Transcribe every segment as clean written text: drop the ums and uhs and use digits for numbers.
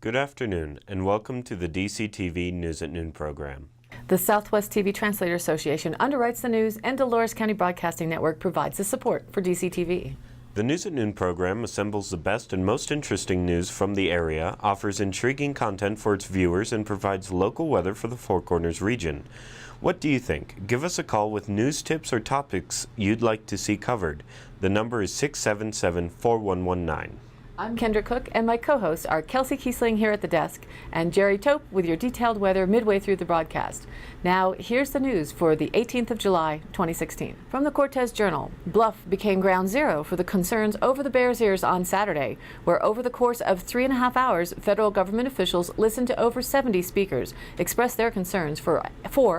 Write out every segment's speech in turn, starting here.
Good afternoon, and welcome to the DCTV News at Noon program. The Southwest TV Translator Association underwrites the news, and Dolores County Broadcasting Network provides the support for DCTV. The News at Noon program assembles the best and most interesting news from the area, offers intriguing content for its viewers, and provides local weather for the Four Corners region. What do you think? Give us a call with news tips or topics you'd like to see covered. The number is 677-4119. I'm Kendra Cook, and my co-hosts are Kelsey Kiesling here at the desk and Jerry Tope with your detailed weather midway through the broadcast. Now, here's the news for the 18th of July, 2016. From the Cortez Journal, Bluff became ground zero for the concerns over the Bears Ears on Saturday, where over the course of 3.5 hours, federal government officials listened to over 70 speakers express their concerns for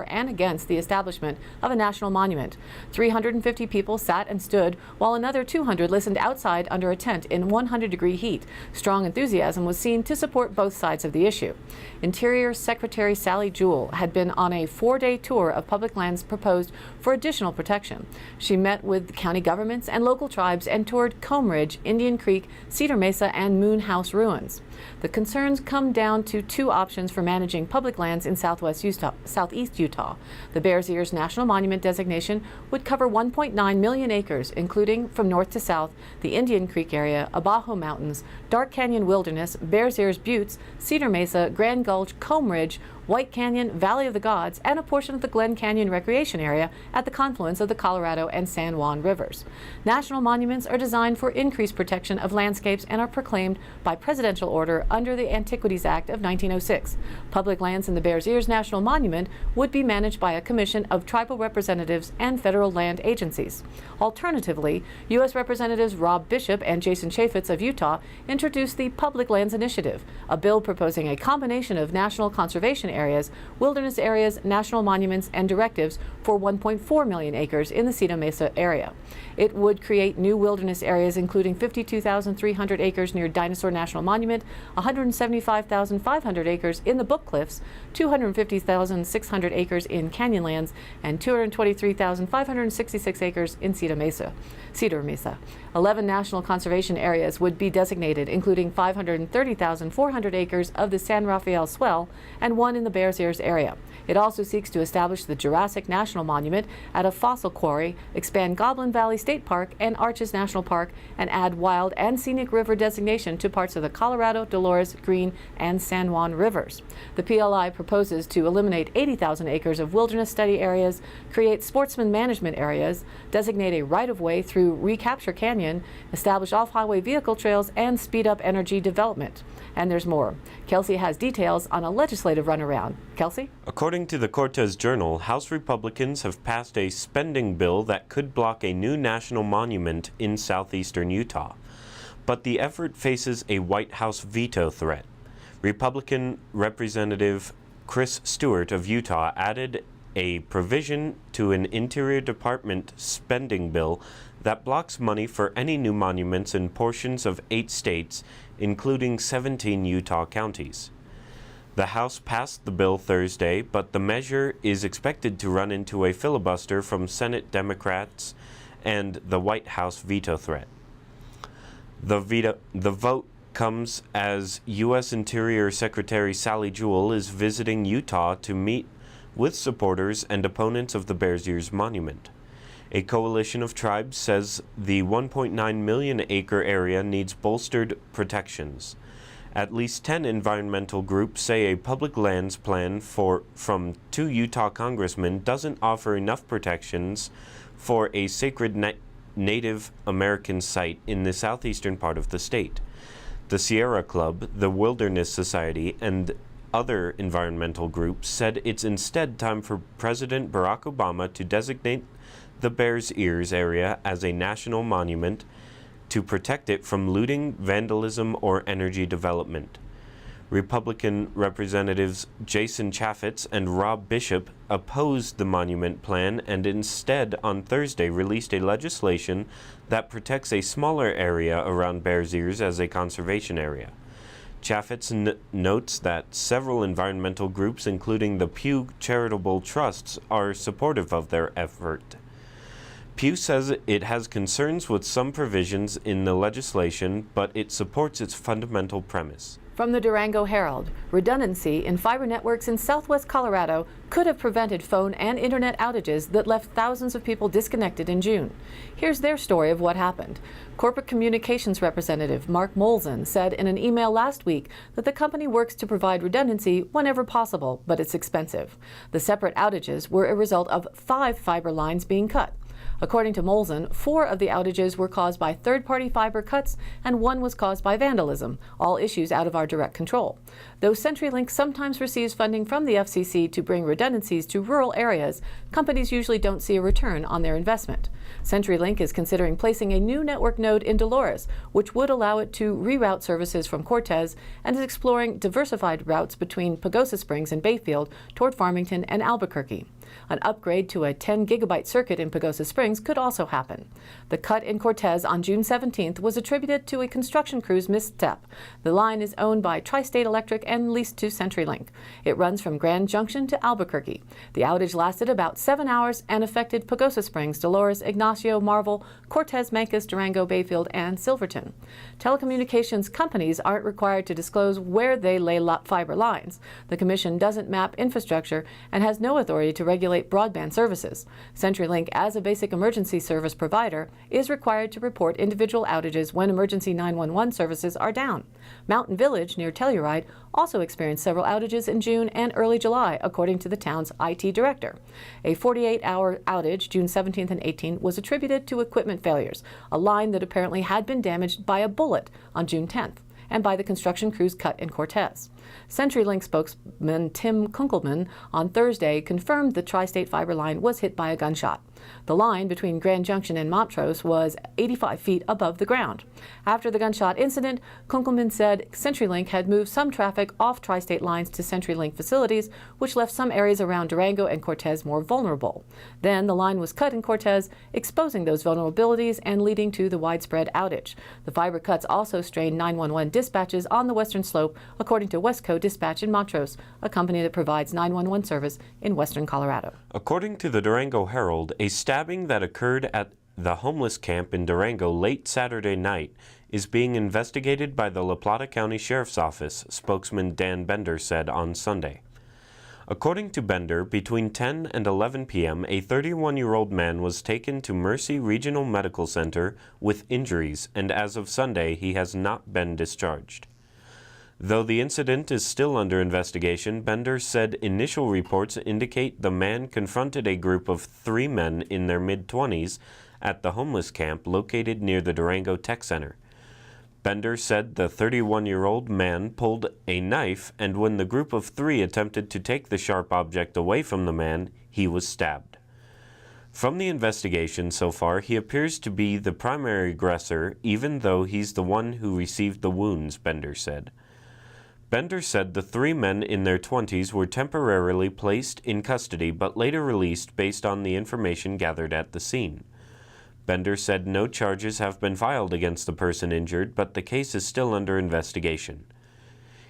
and against the establishment of a national monument. 350 people sat and stood, while another 200 listened outside under a tent in 100-degree heat. Strong enthusiasm was seen to support both sides of the issue. Interior Secretary Sally Jewell had been on a 4-day tour of public lands proposed for additional protection. She met with county governments and local tribes and toured Comb Ridge, Indian Creek, Cedar Mesa, and Moon House ruins. The concerns come down to two options for managing public lands in southeast Utah. The Bears Ears National Monument designation would cover 1.9 million acres, including from north to south, the Indian Creek area, Abajo Mountains, Dark Canyon Wilderness, Bears Ears Buttes, Cedar Mesa, Grand Gulch, Comb Ridge, White Canyon, Valley of the Gods, and a portion of the Glen Canyon Recreation Area at the confluence of the Colorado and San Juan rivers. National monuments are designed for increased protection of landscapes and are proclaimed by presidential order under the Antiquities Act of 1906. Public lands in the Bears Ears National Monument would be managed by a commission of tribal representatives and federal land agencies. Alternatively, U.S. Representatives Rob Bishop and Jason Chaffetz of Utah introduced the Public Lands Initiative, a bill proposing a combination of national conservation areas, wilderness areas, national monuments, and directives for 1.4 million acres in the Cedar Mesa area. It would create new wilderness areas, including 52,300 acres near Dinosaur National Monument, 175,500 acres in the Book Cliffs, 250,600 acres in Canyonlands, and 223,566 acres in Cedar Mesa. 11 national conservation areas would be designated, including 530,400 acres of the San Rafael Swell and one in the Bears Ears area. It also seeks to establish the Jurassic National Monument at a fossil quarry, expand Goblin Valley State Park and Arches National Park, and add wild and scenic river designation to parts of the Colorado, Dolores, Green, and San Juan rivers. The PLI proposes to eliminate 80,000 acres of wilderness study areas, create sportsman management areas, designate a right-of-way through Recapture Canyon, establish off-highway vehicle trails, and speed up energy development. And there's more. Kelsey has details on a legislative runaround. Kelsey? According to the Cortez Journal, House Republicans have passed a spending bill that could block a new national monument in southeastern Utah. But the effort faces a White House veto threat. Republican Representative Chris Stewart of Utah added a provision to an Interior Department spending bill that blocks money for any new monuments in portions of 8 states, including 17 Utah counties. The House passed the bill Thursday, but the measure is expected to run into a filibuster from Senate Democrats and the White House veto threat. The vote comes as U.S. Interior Secretary Sally Jewell is visiting Utah to meet with supporters and opponents of the Bears Ears Monument. A coalition of tribes says the 1.9 million acre area needs bolstered protections. At least 10 environmental groups say a public lands plan from 2 Utah congressmen doesn't offer enough protections for a sacred Native American site in the southeastern part of the state. The Sierra Club, the Wilderness Society, and other environmental groups said it's instead time for President Barack Obama to designate the Bears Ears area as a national monument to protect it from looting, vandalism, or energy development. Republican Representatives Jason Chaffetz and Rob Bishop opposed the monument plan and instead on Thursday released a legislation that protects a smaller area around Bears Ears as a conservation area. Chaffetz notes that several environmental groups, including the Pew Charitable Trusts, are supportive of their effort. Pew says it has concerns with some provisions in the legislation, but it supports its fundamental premise. From the Durango Herald, redundancy in fiber networks in southwest Colorado could have prevented phone and internet outages that left thousands of people disconnected in June. Here's their story of what happened. Corporate communications representative Mark Molson said in an email last week that the company works to provide redundancy whenever possible, but it's expensive. The separate outages were a result of 5 fiber lines being cut. According to Molson, 4 of the outages were caused by third-party fiber cuts and 1 was caused by vandalism, all issues out of our direct control. Though CenturyLink sometimes receives funding from the FCC to bring redundancies to rural areas, companies usually don't see a return on their investment. CenturyLink is considering placing a new network node in Dolores, which would allow it to reroute services from Cortez, and is exploring diversified routes between Pagosa Springs and Bayfield toward Farmington and Albuquerque. An upgrade to a 10-gigabyte circuit in Pagosa Springs could also happen. The cut in Cortez on June 17th was attributed to a construction crew's misstep. The line is owned by Tri-State Electric and leased to CenturyLink. It runs from Grand Junction to Albuquerque. The outage lasted about 7 hours and affected Pagosa Springs, Dolores, Ignacio, Marvel, Cortez, Mancos, Durango, Bayfield, and Silverton. Telecommunications companies aren't required to disclose where they lay fiber lines. The Commission doesn't map infrastructure and has no authority to regulate broadband services. CenturyLink, as a basic emergency service provider, is required to report individual outages when emergency 911 services are down. Mountain Village, near Telluride, also experienced several outages in June and early July, according to the town's IT director. A 48-hour outage, June 17th and 18th, was attributed to equipment failures, a line that apparently had been damaged by a bullet on June 10th, and by the construction crew's cut in Cortez. CenturyLink spokesman Tim Kunkelman on Thursday confirmed the Tri-State fiber line was hit by a gunshot. The line between Grand Junction and Montrose was 85 feet above the ground. After the gunshot incident, Kunkelman said CenturyLink had moved some traffic off Tri-State lines to CenturyLink facilities, which left some areas around Durango and Cortez more vulnerable. Then the line was cut in Cortez, exposing those vulnerabilities and leading to the widespread outage. The fiber cuts also strained 911 dispatches on the western slope, according to Westco Dispatch in Montrose, a company that provides 911 service in western Colorado. According to the Durango Herald, a stabbing that occurred at the homeless camp in Durango late Saturday night is being investigated by the La Plata County Sheriff's Office, spokesman Dan Bender said on Sunday. According to Bender, between 10 and 11 p.m., a 31-year-old man was taken to Mercy Regional Medical Center with injuries, and as of Sunday, he has not been discharged. Though the incident is still under investigation, Bender said initial reports indicate the man confronted a group of 3 men in their mid-20s at the homeless camp located near the Durango Tech Center. Bender said the 31-year-old man pulled a knife, and when the group of 3 attempted to take the sharp object away from the man, he was stabbed. From the investigation so far, he appears to be the primary aggressor, even though he's the one who received the wounds, Bender said. Bender said the 3 men in their 20s were temporarily placed in custody but later released based on the information gathered at the scene. Bender said no charges have been filed against the person injured, but the case is still under investigation.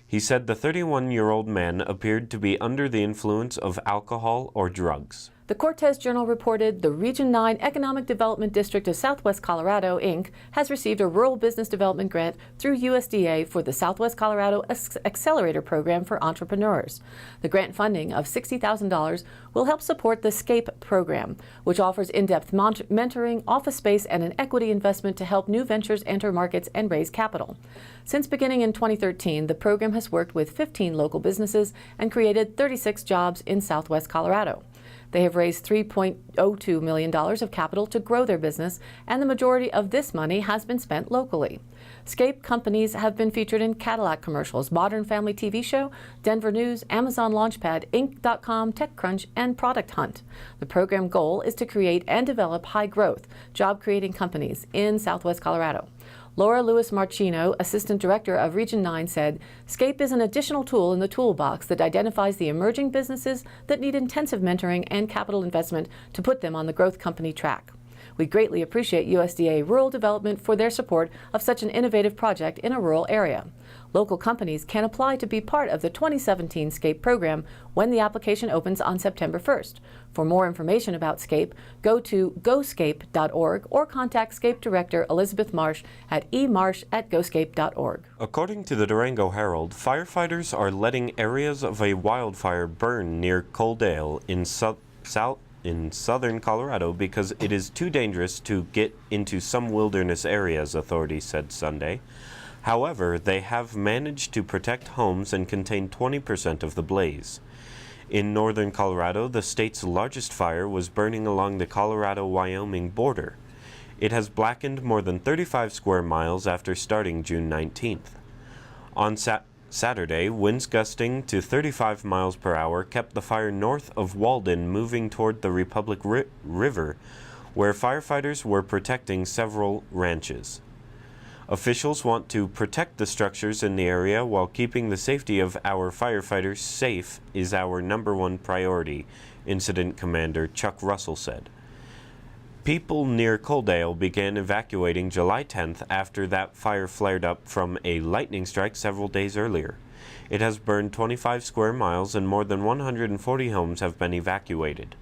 He said the 31-year-old man appeared to be under the influence of alcohol or drugs. The Cortez Journal reported the Region 9 Economic Development District of Southwest Colorado, Inc. has received a rural business development grant through USDA for the Southwest Colorado Accelerator Program for entrepreneurs. The grant funding of $60,000 will help support the SCAPE program, which offers in-depth mentoring, office space, and an equity investment to help new ventures enter markets and raise capital. Since beginning in 2013, the program has worked with 15 local businesses and created 36 jobs in Southwest Colorado. They have raised $3.02 million of capital to grow their business, and the majority of this money has been spent locally. SCAPE companies have been featured in Cadillac commercials, Modern Family TV show, Denver News, Amazon Launchpad, Inc.com, TechCrunch, and Product Hunt. The program goal is to create and develop high-growth, job-creating companies in Southwest Colorado. Laura Lewis Marchino, Assistant Director of Region 9, said, SCAPE is an additional tool in the toolbox that identifies the emerging businesses that need intensive mentoring and capital investment to put them on the growth company track. We greatly appreciate USDA Rural Development for their support of such an innovative project in a rural area. Local companies can apply to be part of the 2017 SCAPE program when the application opens on September 1st. For more information about SCAPE, go to goscape.org or contact SCAPE Director Elizabeth Marsh at emarsh@goscape.org. According to the Durango Herald, firefighters are letting areas of a wildfire burn near Coaldale in southern Colorado because it is too dangerous to get into some wilderness areas, authorities said Sunday. However, they have managed to protect homes and contain 20% of the blaze. In northern Colorado, the state's largest fire was burning along the Colorado-Wyoming border. It has blackened more than 35 square miles after starting June 19th. On Saturday, winds gusting to 35 miles per hour kept the fire north of Walden moving toward the Republic River, where firefighters were protecting several ranches. Officials want to protect the structures in the area while keeping the safety of our firefighters safe is our number one priority, Incident Commander Chuck Russell said. People near Coaldale began evacuating July 10th after that fire flared up from a lightning strike several days earlier. It has burned 25 square miles and more than 140 homes have been evacuated.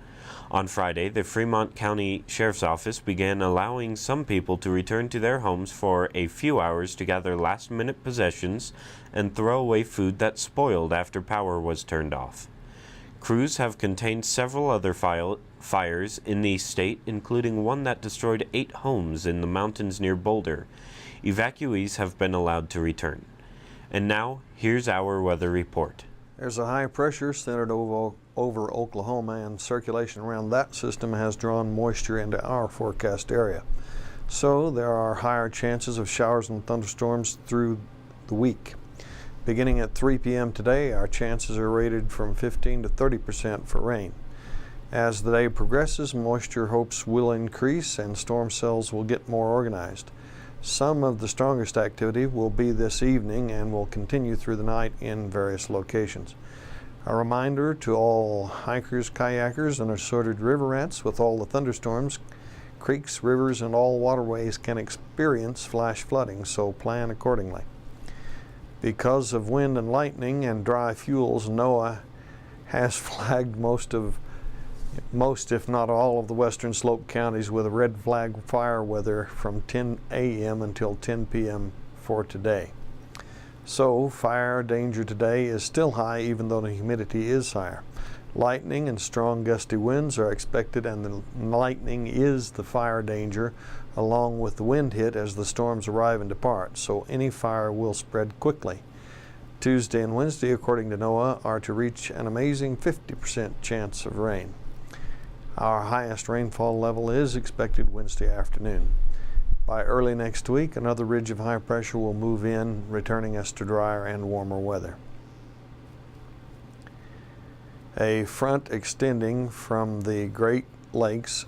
On Friday, the Fremont County Sheriff's Office began allowing some people to return to their homes for a few hours to gather last-minute possessions and throw away food that spoiled after power was turned off. Crews have contained several other fires in the state, including one that destroyed 8 homes in the mountains near Boulder. Evacuees have been allowed to return. And now, here's our weather report. There's a high pressure centered over Oklahoma, and circulation around that system has drawn moisture into our forecast area. So there are higher chances of showers and thunderstorms through the week. Beginning at 3 p.m. today, our chances are rated from 15 to 30% for rain. As the day progresses, moisture hopes will increase and storm cells will get more organized. Some of the strongest activity will be this evening and will continue through the night in various locations. A reminder to all hikers, kayakers, and assorted river rats: with all the thunderstorms, creeks, rivers, and all waterways can experience flash flooding, so plan accordingly. Because of wind and lightning and dry fuels, NOAA has flagged most if not all of the western slope counties with a red flag fire weather from 10 a.m. until 10 p.m. for today. So fire danger today is still high even though the humidity is higher. Lightning and strong gusty winds are expected, and the lightning is the fire danger along with the wind hit as the storms arrive and depart, so any fire will spread quickly. Tuesday and Wednesday, according to NOAA, are to reach an amazing 50% chance of rain. Our highest rainfall level is expected Wednesday afternoon. By early next week, another ridge of high pressure will move in, returning us to drier and warmer weather. A front extending from the Great Lakes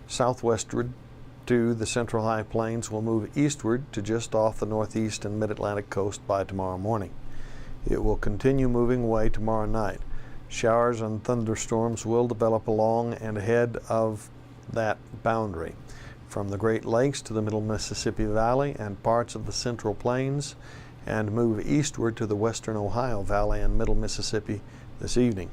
southwestward to the Central High Plains will move eastward to just off the northeast and mid-Atlantic coast by tomorrow morning. It will continue moving away tomorrow night. Showers and thunderstorms will develop along and ahead of that boundary, from the Great Lakes to the Middle Mississippi Valley and parts of the Central Plains, and move eastward to the Western Ohio Valley and Middle Mississippi this evening.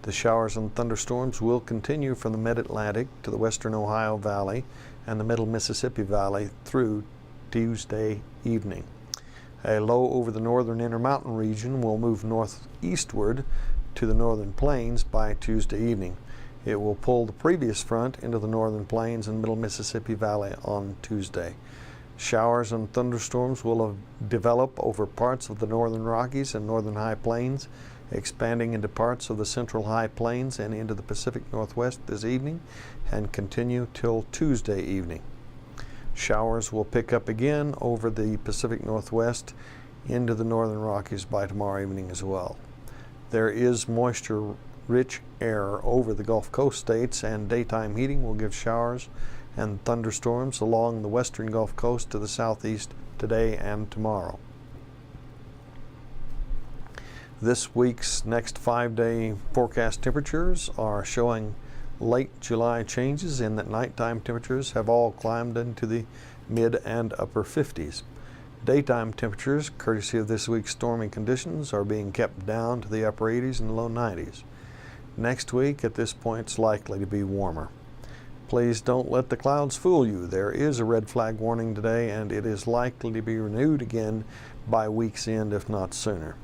The showers and thunderstorms will continue from the Mid-Atlantic to the Western Ohio Valley and the Middle Mississippi Valley through Tuesday evening. A low over the northern Intermountain region will move northeastward to the northern plains by Tuesday evening. It will pull the previous front into the northern plains and Middle Mississippi Valley on Tuesday. Showers and thunderstorms will develop over parts of the northern Rockies and northern High Plains, expanding into parts of the Central High Plains and into the Pacific Northwest this evening, and continue till Tuesday evening. Showers will pick up again over the Pacific Northwest into the northern Rockies by tomorrow evening as well. There is moisture-rich air over the Gulf Coast states, and daytime heating will give showers and thunderstorms along the western Gulf Coast to the southeast today and tomorrow. This week's next 5-day forecast temperatures are showing Late July changes in that nighttime temperatures have all climbed into the mid and upper 50s. Daytime temperatures, courtesy of this week's stormy conditions, are being kept down to the upper 80s and low 90s. Next week, at this point, it's likely to be warmer. Please don't let the clouds fool you. There is a red flag warning today, and it is likely to be renewed again by week's end, if not sooner.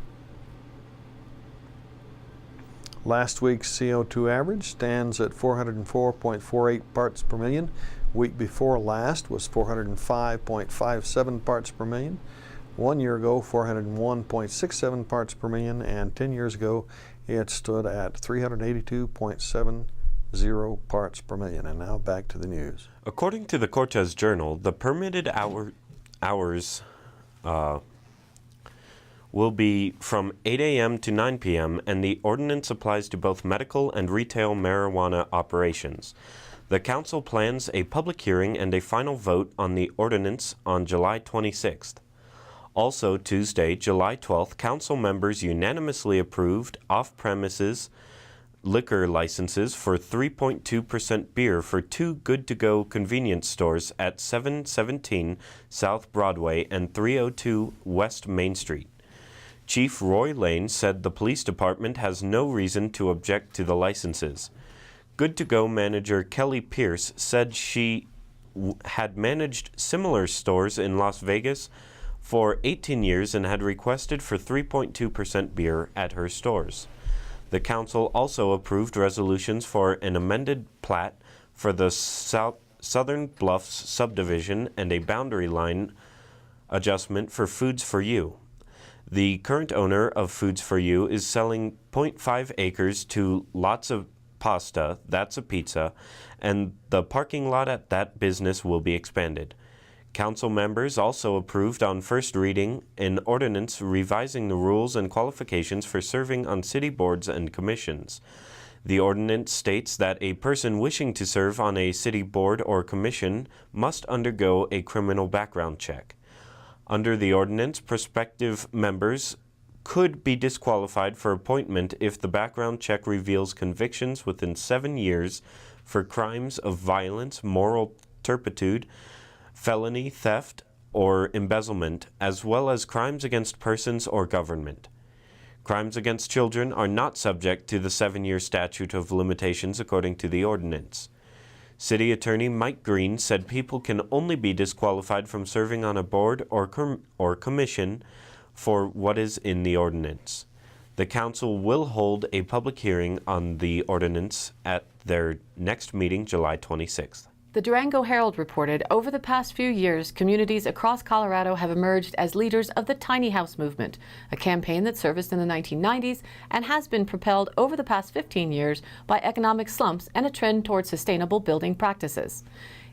Last week's CO2 average stands at 404.48 parts per million. Week before last was 405.57 parts per million. 1 year ago, 401.67 parts per million, and 10 years ago, it stood at 382.70 parts per million. And now back to the news. According to the Cortez Journal, the permitted hours will be from 8 a.m. to 9 p.m., and the ordinance applies to both medical and retail marijuana operations. The Council plans a public hearing and a final vote on the ordinance on July 26th. Also, Tuesday, July 12th, Council members unanimously approved off-premises liquor licenses for 3.2% beer for 2 good-to-go convenience stores at 717 South Broadway and 302 West Main Street. Chief Roy Lane said the police department has no reason to object to the licenses. Good-to-go manager Kelly Pierce said she had managed similar stores in Las Vegas for 18 years and had requested for 3.2% beer at her stores. The council also approved resolutions for an amended plat for the Southern Bluffs subdivision and a boundary line adjustment for Foods for You. The current owner of Foods for You is selling 0.5 acres to Lots of Pasta, That's a Pizza, and the parking lot at that business will be expanded. Council members also approved on first reading an ordinance revising the rules and qualifications for serving on city boards and commissions. The ordinance states that a person wishing to serve on a city board or commission must undergo a criminal background check. Under the ordinance, prospective members could be disqualified for appointment if the background check reveals convictions within 7 years for crimes of violence, moral turpitude, felony, theft, or embezzlement, as well as crimes against persons or government. Crimes against children are not subject to the 7-year statute of limitations according to the ordinance. City Attorney Mike Green said people can only be disqualified from serving on a board or commission for what is in the ordinance. The council will hold a public hearing on the ordinance at their next meeting, July 26th. The Durango Herald reported, over the past few years, communities across Colorado have emerged as leaders of the tiny house movement, a campaign that surfaced in the 1990s and has been propelled over the past 15 years by economic slumps and a trend toward sustainable building practices.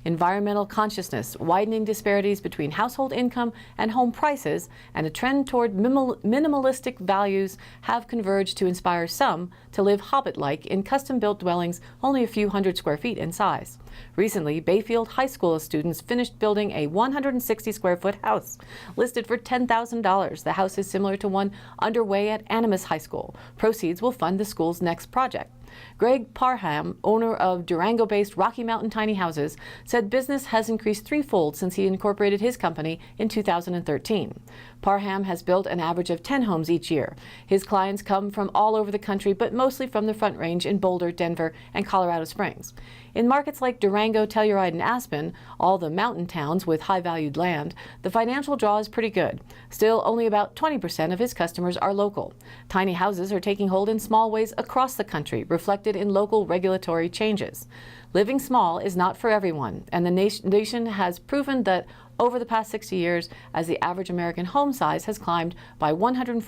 Environmental consciousness, widening disparities between household income and home prices, and a trend toward minimalistic values have converged to inspire some to live hobbit-like in custom-built dwellings only a few hundred square feet in size. Recently, Bayfield High School students finished building a 160-square-foot house. Listed for $10,000, the house is similar to one underway at Animas High School. Proceeds will fund the school's next project. Greg Parham, owner of Durango-based Rocky Mountain Tiny Houses, said business has increased threefold since he incorporated his company in 2013. Parham has built an average of 10 homes each year. His clients come from all over the country, but mostly from the Front Range in Boulder, Denver, and Colorado Springs. In markets like Durango, Telluride, and Aspen, all the mountain towns with high-valued land, the financial draw is pretty good. Still, only about 20% of his customers are local. Tiny houses are taking hold in small ways across the country, reflected in local regulatory changes. Living small is not for everyone, and the nation has proven that over the past 60 years, as the average American home size has climbed by 140%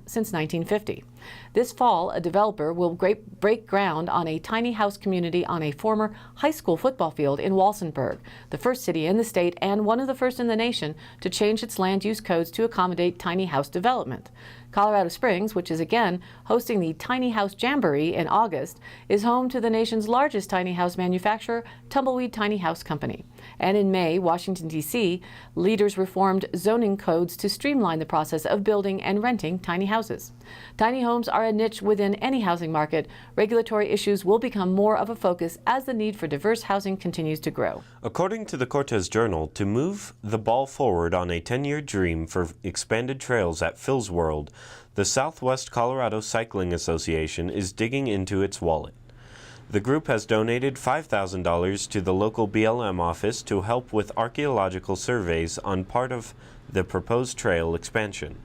since 1950. This fall, a developer will break ground on a tiny house community on a former high school football field in Walsenburg, the first city in the state and one of the first in the nation to change its land use codes to accommodate tiny house development. Colorado Springs, which is again hosting the Tiny House Jamboree in August, is home to the nation's largest tiny house manufacturer, Tumbleweed Tiny House Company. And in May, Washington, D.C., leaders reformed zoning codes to streamline the process of building and renting tiny houses. Tiny homes are a niche within any housing market. Regulatory issues will become more of a focus as the need for diverse housing continues to grow. According to the Cortez Journal, to move the ball forward on a 10-year dream for expanded trails at Phil's World, the Southwest Colorado Cycling Association is digging into its wallet. The group has donated $5,000 to the local BLM office to help with archaeological surveys on part of the proposed trail expansion.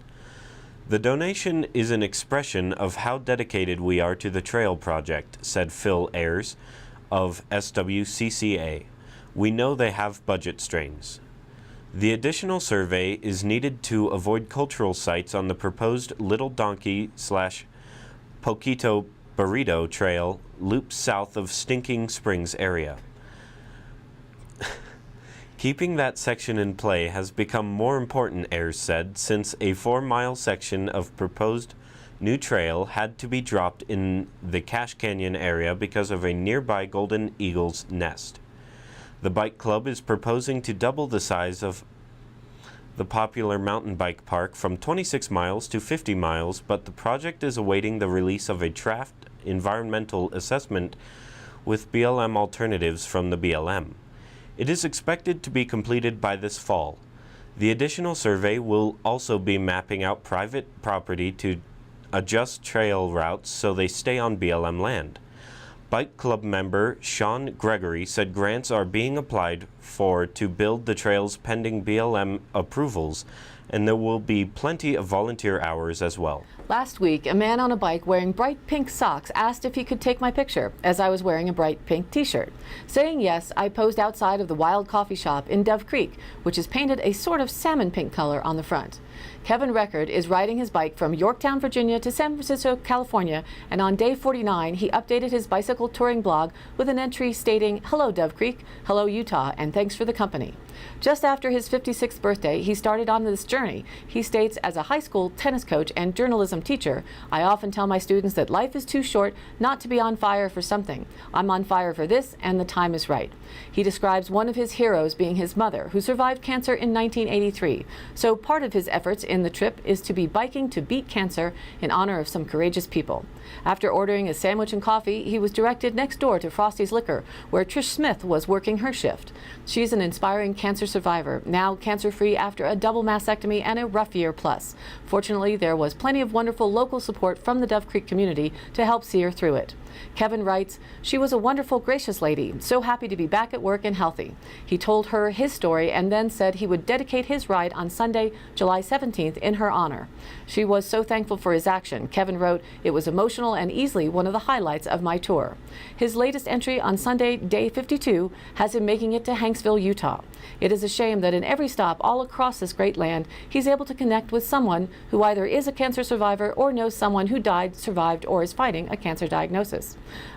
The donation is an expression of how dedicated we are to the trail project, said Phil Ayers of SWCCA. We know they have budget strains. The additional survey is needed to avoid cultural sites on the proposed Little Donkey/Poquito Burrito Trail loop south of Stinking Springs area. Keeping that section in play has become more important, Ayers said, since a 4-mile section of proposed new trail had to be dropped in the Cache Canyon area because of a nearby golden eagle's nest. The bike club is proposing to double the size of the popular mountain bike park from 26 miles to 50 miles, but the project is awaiting the release of a draft environmental assessment with BLM alternatives from the BLM. It is expected to be completed by this fall. The additional survey will also be mapping out private property to adjust trail routes so they stay on BLM land. Bike Club member Sean Gregory said grants are being applied for to build the trails pending BLM approvals, and there will be plenty of volunteer hours as well. Last week, a man on a bike wearing bright pink socks asked if he could take my picture as I was wearing a bright pink t-shirt. Saying yes, I posed outside of the Wild Coffee Shop in Dove Creek, which is painted a sort of salmon pink color on the front. Kevin Record is riding his bike from Yorktown, Virginia to San Francisco, California, and on day 49, he updated his bicycle touring blog with an entry stating, "Hello Dove Creek, hello Utah, and thanks for the company." Just after his 56th birthday, he started on this journey. He states, "As a high school tennis coach and journalism teacher, I often tell my students that life is too short not to be on fire for something. I'm on fire for this, and the time is right." He describes one of his heroes being his mother, who survived cancer in 1983. So part of his efforts in the trip is to be biking to beat cancer in honor of some courageous people. After ordering a sandwich and coffee, he was directed next door to Frosty's Liquor, where Trish Smith was working her shift. She's an inspiring cancer survivor, now cancer-free after a double mastectomy and a rough year plus. Fortunately, there was plenty of wonderful local support from the Dove Creek community to help see her through it. Kevin writes, "She was a wonderful, gracious lady, so happy to be back at work and healthy." He told her his story and then said he would dedicate his ride on Sunday, July 17th in her honor. She was so thankful for his action. Kevin wrote, "It was emotional and easily one of the highlights of my tour." His latest entry on Sunday, day 52, has him making it to Hanksville, Utah. It is a shame that in every stop all across this great land, he's able to connect with someone who either is a cancer survivor or knows someone who died, survived, or is fighting a cancer diagnosis.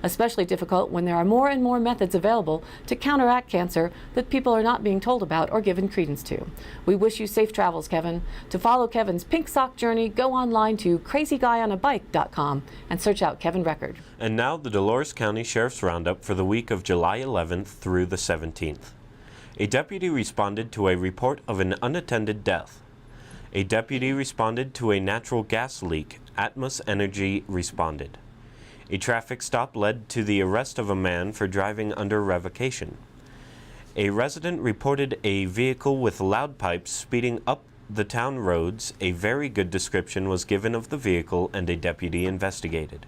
Especially difficult when there are more and more methods available to counteract cancer that people are not being told about or given credence to. We wish you safe travels, Kevin. To follow Kevin's pink sock journey, go online to crazyguyonabike.com and search out Kevin Record. And now the Dolores County Sheriff's Roundup for the week of July 11th through the 17th. A deputy responded to a report of an unattended death. A deputy responded to a natural gas leak. Atmos Energy responded. A traffic stop led to the arrest of a man for driving under revocation. A resident reported a vehicle with loud pipes speeding up the town roads. A very good description was given of the vehicle and a deputy investigated.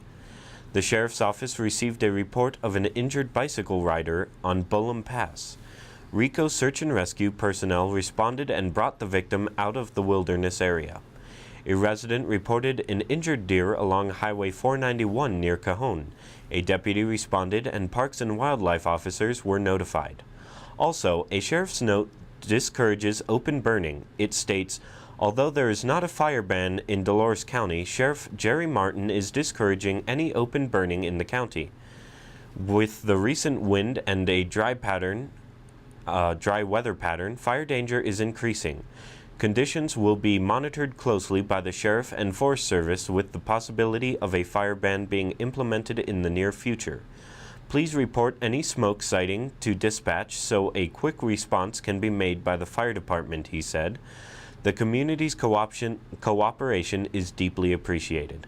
The sheriff's office received a report of an injured bicycle rider on Bullum Pass. RICO search and rescue personnel responded and brought the victim out of the wilderness area. A resident reported an injured deer along Highway 491 near Cajon. A deputy responded and Parks and Wildlife officers were notified. Also, a sheriff's note discourages open burning. It states, "Although there is not a fire ban in Dolores County, Sheriff Jerry Martin is discouraging any open burning in the county. With the recent wind and a dry weather pattern, fire danger is increasing. Conditions will be monitored closely by the Sheriff and Forest Service with the possibility of a fire ban being implemented in the near future. Please report any smoke sighting to dispatch so a quick response can be made by the fire department, he said. The community's cooperation is deeply appreciated.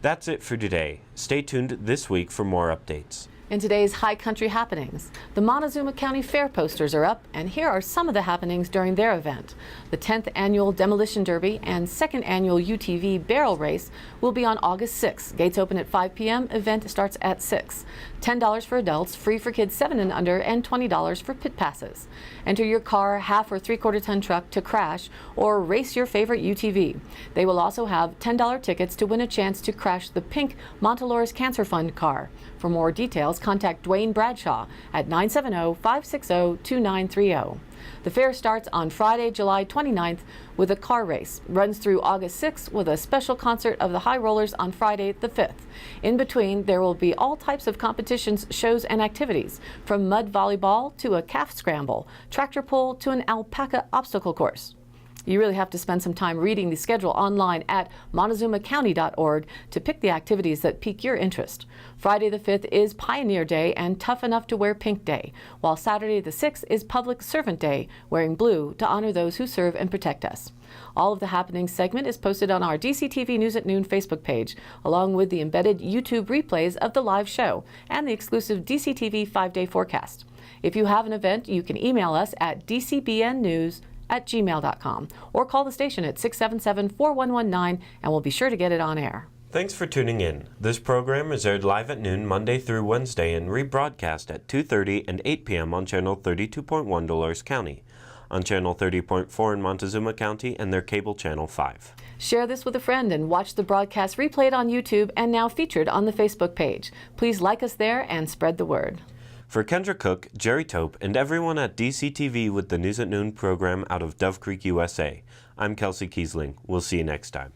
That's it for today. Stay tuned this week for more updates. In today's High Country happenings, the Montezuma County Fair posters are up, and here are some of the happenings during their event. The 10th Annual Demolition Derby and 2nd Annual UTV Barrel Race will be on August 6th. Gates open at 5 p.m. Event starts at 6. $10 for adults, free for kids 7 and under, and $20 for pit passes. Enter your car, half or three-quarter-ton truck to crash or race your favorite UTV. They will also have $10 tickets to win a chance to crash the pink Montelores Cancer Fund car. For more details, contact Dwayne Bradshaw at 970-560-2930. The fair starts on Friday, July 29th with a car race, runs through August 6th with a special concert of the High Rollers on Friday the 5th. In between, there will be all types of competitions, shows, and activities, from mud volleyball to a calf scramble, tractor pull to an alpaca obstacle course. You really have to spend some time reading the schedule online at montezumacounty.org to pick the activities that pique your interest. Friday the 5th is Pioneer Day and Tough Enough to Wear Pink Day, while Saturday the 6th is Public Servant Day, wearing blue to honor those who serve and protect us. All of the happenings segment is posted on our DCTV News at Noon Facebook page, along with the embedded YouTube replays of the live show and the exclusive DCTV 5-day forecast. If you have an event, you can email us at dcbnnews@gmail.com or call the station at 677-4119 and we'll be sure to get it on air. Thanks for tuning in. This program is aired live at noon Monday through Wednesday and rebroadcast at 2:30 and 8 p.m. on Channel 32.1 Dolores County, on Channel 30.4 in Montezuma County, and their cable Channel 5. Share this with a friend and watch the broadcast replayed on YouTube and now featured on the Facebook page. Please like us there and spread the word. For Kendra Cook, Jerry Tope, and everyone at DCTV with the News at Noon program out of Dove Creek, USA, I'm Kelsey Kiesling. We'll see you next time.